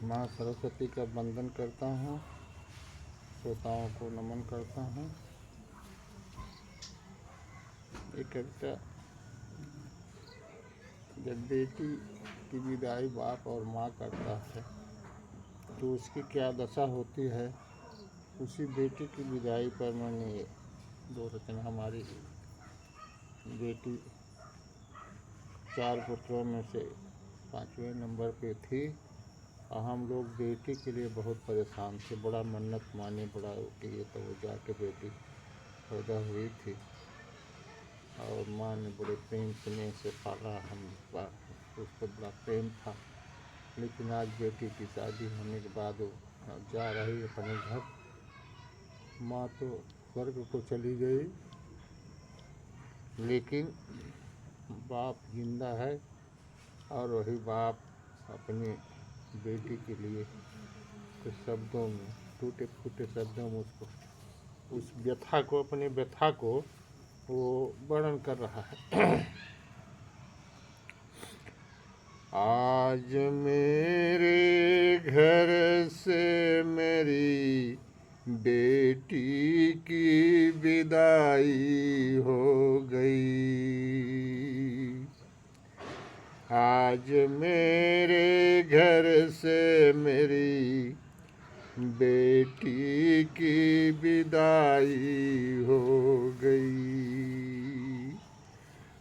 माँ सरस्वती का वंदन करता हूँ, श्रोताओं को नमन करता हूँ। ये कविता जब बेटी की विदाई बाप और माँ करता है तो उसकी क्या दशा होती है, उसी बेटी की विदाई पर मैंने ये दो रचना। हमारी बेटी 4 पुत्रों में से 5वें नंबर पे थी और हम लोग बेटी के लिए बहुत परेशान थे। बड़ा मन्नत माने, बड़ा किए तो वो जाके बेटी पैदा हुई थी और माँ ने बड़े प्रेम स्नेह से पाला। हम उसको बड़ा प्रेम था। लेकिन आज बेटी की शादी होने के बाद वो जा रही अपने घर। माँ तो स्वर्ग को चली गई, लेकिन बाप जिंदा है और वही बाप अपनी बेटी के लिए कुछ शब्दों में, टूटे फूटे शब्दों में उसको, उस व्यथा को, अपने व्यथा को वो वर्णन कर रहा है। आज मेरे घर से मेरी बेटी की विदाई हो गई। आज मेरे घर से मेरी बेटी की विदाई हो गई।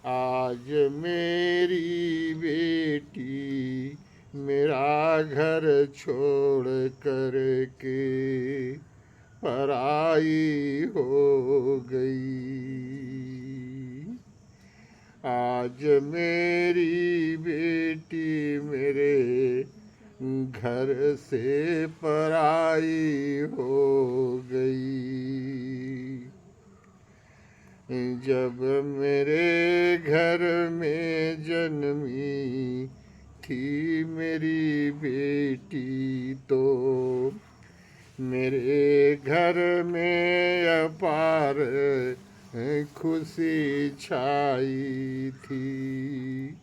आज मेरी बेटी मेरा घर छोड़ कर के पराई हो गई। आज मेरी बेटी मेरे घर से पराई हो गई। जब मेरे घर में जन्मी थी मेरी बेटी तो मेरे घर में अपार खुशी छाई थी।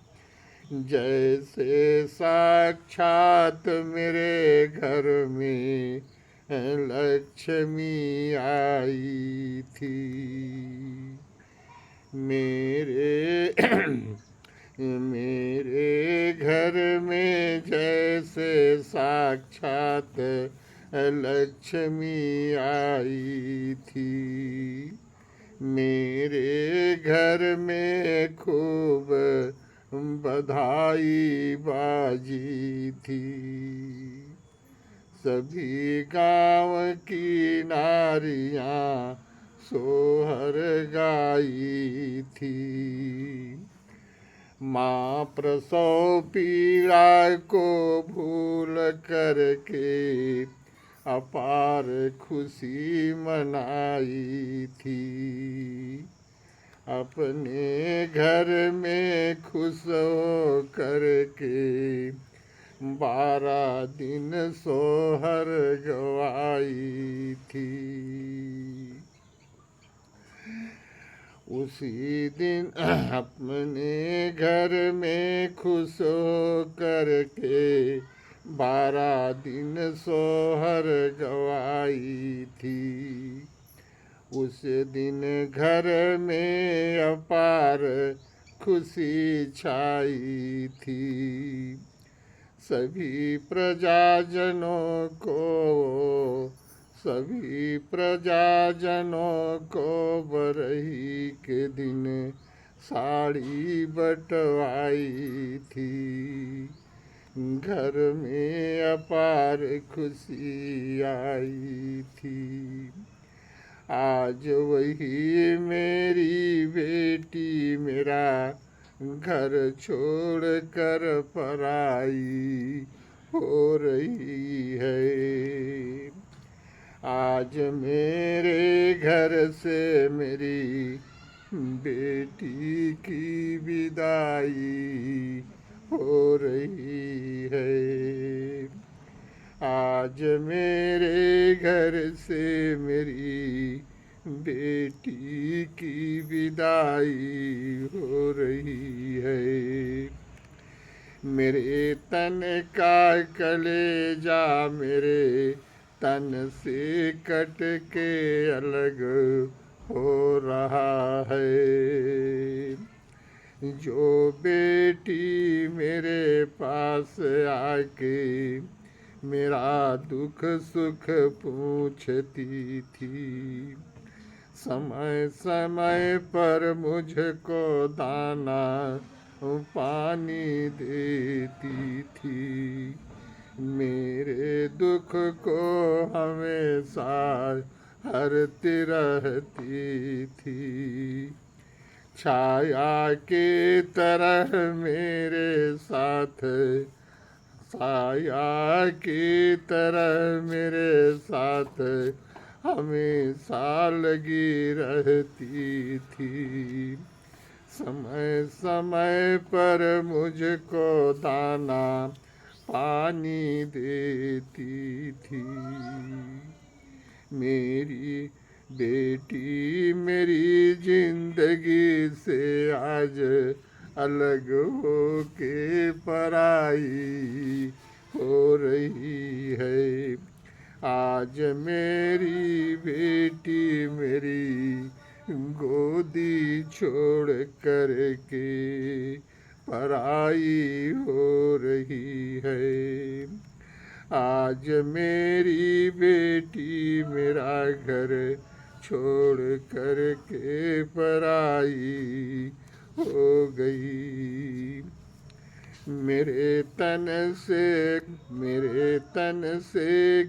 जैसे साक्षात मेरे घर में लक्ष्मी आई थी। मेरे मेरे घर में जैसे साक्षात लक्ष्मी आई थी। मेरे घर में खूब बधाई बाजी थी। सभी गांव की नारियां सोहर गाई थी। माँ प्रसव पीड़ा को भूल करके अपार खुशी मनाई थी। अपने घर में खुश हो करके 12 दिन सोहर गवाई थी। उसी दिन अपने घर में खुश हो करके 12 दिन सोहर गवाई थी। उस दिन घर में अपार खुशी छाई थी। सभी प्रजाजनों को बरही के दिन साड़ी बंटवाई थी। घर में अपार खुशी आई थी। आज वही मेरी बेटी मेरा घर छोड़ कर पराई हो रही है। आज मेरे घर से मेरी बेटी की विदाई हो रही है। आज मेरे घर से मेरी बेटी की विदाई हो रही है। मेरे तन का कलेजा मेरे तन से कट के अलग हो रहा है। जो बेटी मेरे पास आके मेरा दुख सुख पूछती थी, समय समय पर मुझको दाना पानी देती थी, मेरे दुख को हमेशा हरती रहती थी। छाया के तरह मेरे साथ, छाया की तरह मेरे साथ हमेशा लगी रहती थी, समय समय पर मुझको दाना पानी देती थी। मेरी बेटी मेरी जिंदगी से आज अलग हो के पराई हो रही है। आज मेरी बेटी मेरी गोदी छोड़ कर के पराई हो रही है। आज मेरी बेटी मेरा घर छोड़ कर के पराई हो गई। मेरे तन से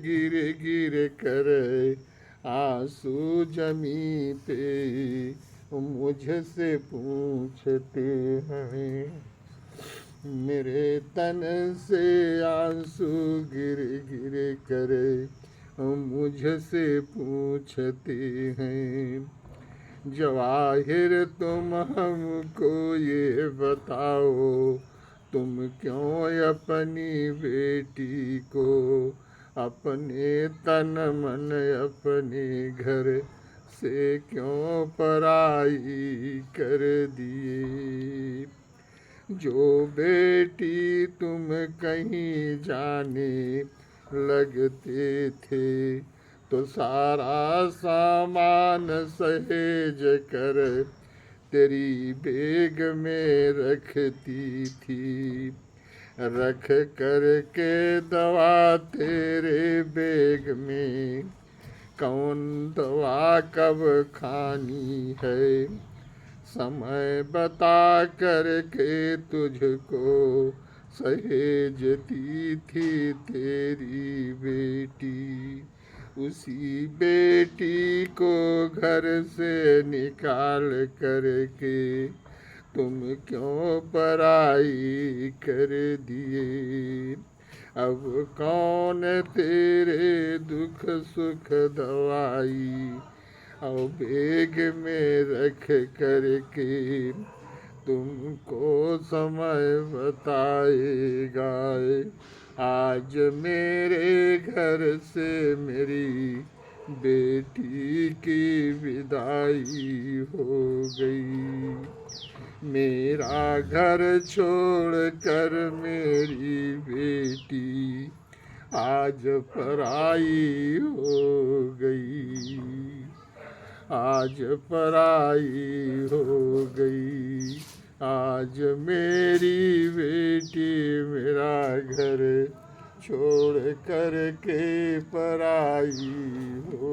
गिर गिर कर आंसू जमी पे मुझसे पूछते हैं, मेरे तन से आंसू गिर गिर कर मुझसे पूछते हैं, जवाहिर तुम हमको ये बताओ, तुम क्यों अपनी बेटी को अपने तन मन अपने घर से क्यों पराई कर दिए। जो बेटी तुम कहीं जाने लगते थे तो सारा सामान सहेज कर तेरी बैग में रखती थी, रख कर के दवा तेरे बैग में, कौन दवा कब खानी है, समय बता कर के तुझको सहेजती थी तेरी बेटी। उसी बेटी को घर से निकाल कर के तुम क्यों पराई कर दिए। अब कौन तेरे दुख सुख दवाई और बैग में रख कर के तुमको समय बताएगा। आज मेरे घर से मेरी बेटी की विदाई हो गई, मेरा घर छोड़ कर मेरी बेटी आज पराई हो गई, आज पराई हो गई। आज मेरी बेटी मेरा घर छोड़ कर के पराई हो